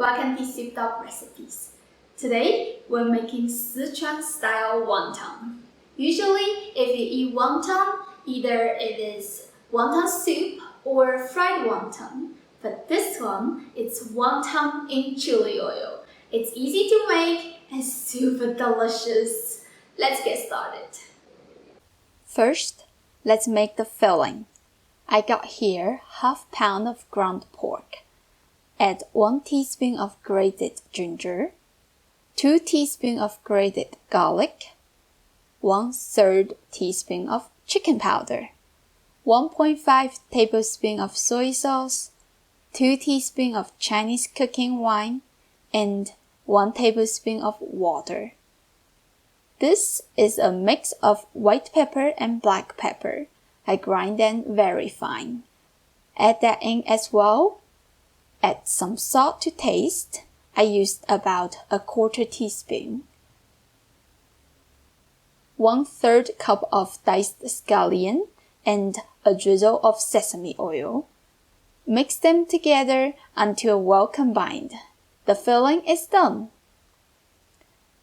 welcome to Souped Up Recipes. Today, we're making Sichuan-style wonton. Usually, if you eat wonton, either it is wonton soup or fried wonton. But this one, it's wonton in chili oil. It's easy to make and super delicious. Let's get started. First, let's make the filling. I got here ½ pound of ground pork. Add 1 teaspoon of grated ginger, 2 teaspoons of grated garlic, 1/3 teaspoon of chicken powder, 1.5 tablespoons of soy sauce, 2 teaspoons of Chinese cooking wine, and 1 tablespoon of water. This is a mix of white pepper and black pepper. I grind them very fine. Add that in as well. Add some salt to taste. I used about 1/4 teaspoon. 1/3 cup of diced scallion and a drizzle of sesame oil. Mix them together until well combined. The filling is done.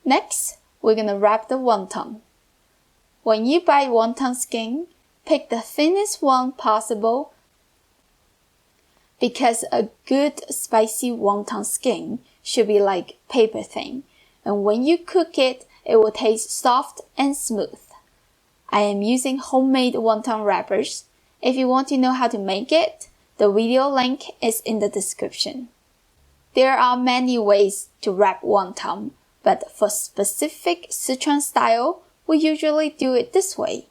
Next, we're gonna wrap the wonton. When you buy wonton skin, pick the thinnest one possible because a good spicy wonton skin should be like paper thin, and when you cook it, it will taste soft and smooth. I am using homemade wonton wrappers. If you want to know how to make it, the video link is in the description. There are many ways to wrap wonton, but for specific Sichuan style, we usually do it this way.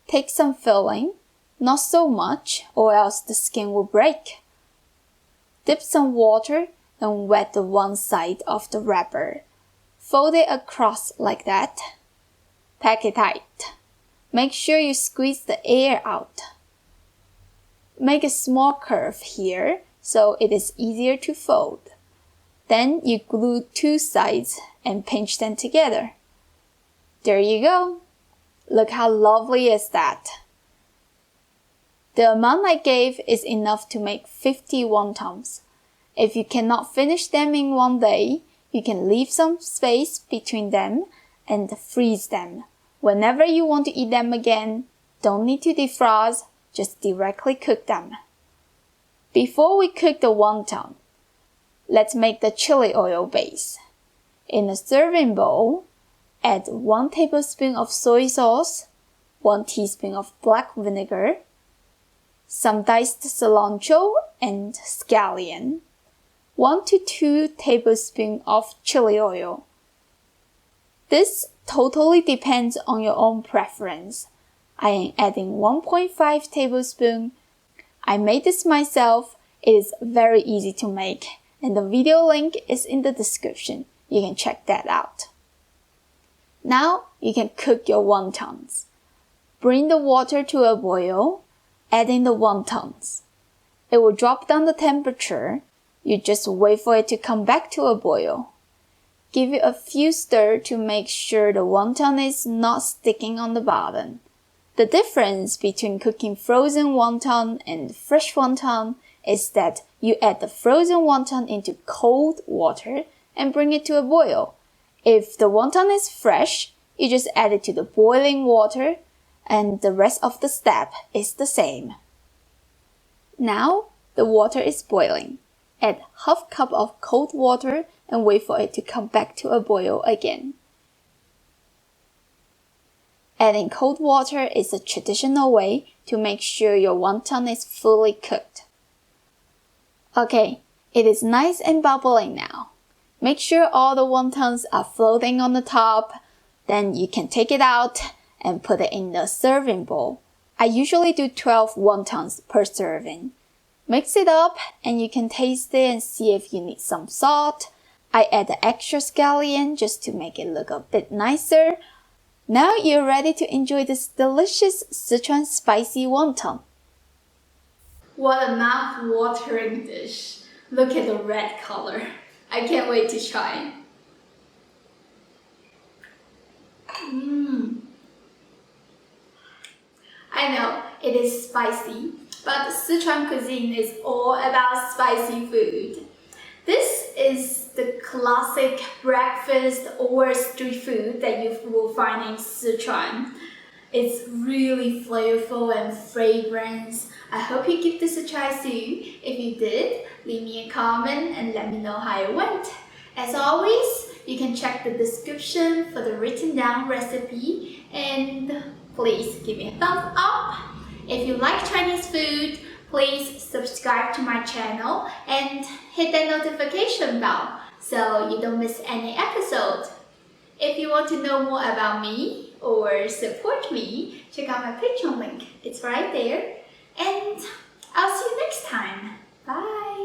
Take some filling, not so much or else the skin will break. Dip some water and wet the one side of the wrapper. Fold it across like that. Pack it tight. Make sure you squeeze the air out. Make a small curve here so it is easier to fold. Then you glue 2 sides and pinch them together. There you go. Look how lovely is that. The amount I gave is enough to make 50 wontons. If you cannot finish them in one day, you can leave some space between them and freeze them. Whenever you want to eat them again, don't need to defrost, just directly cook them. Before we cook the wonton, let's make the chili oil base. In a serving bowl, add 1 tablespoon of soy sauce, 1 teaspoon of black vinegar, some diced cilantro and scallion, 1 to 2 tablespoons of chili oil. This totally depends on your own preference. I am adding 1.5 tablespoons. I made this myself. It is very easy to make, and the video link is in the description. You can check that out. Now you can cook your wontons. Bring the water to a boil, add in the wontons. It will drop down the temperature. You just wait for it to come back to a boil. Give it a few stir to make sure the wonton is not sticking on the bottom. The difference between cooking frozen wonton and fresh wonton is that you add the frozen wonton into cold water and bring it to a boil. If the wonton is fresh, you just add it to the boiling water, and the rest of the step is the same. Now, the water is boiling. Add ½ cup of cold water and wait for it to come back to a boil again. Adding cold water is a traditional way to make sure your wonton is fully cooked. Okay, it is nice and bubbling now. Make sure all the wontons are floating on the top. Then you can take it out and put it in the serving bowl. I usually do 12 wontons per serving. Mix it up and you can taste it and see if you need some salt. I add the extra scallion just to make it look a bit nicer. Now you're ready to enjoy this delicious Sichuan spicy wonton. What a mouth-watering dish. Look at the red color. I can't wait to try. I know it is spicy, but Sichuan cuisine is all about spicy food. This is the classic breakfast or street food that you will find in Sichuan. It's really flavorful and fragrant. I hope you give this a try soon. If you did, leave me a comment and let me know how it went. As always, you can check the description for the written down recipe, and please give me a thumbs up. If you like Chinese food, please subscribe to my channel and hit that notification bell so you don't miss any episode. If you want to know more about me or support me, check out my Patreon link. It's right there. And I'll see you next time. Bye!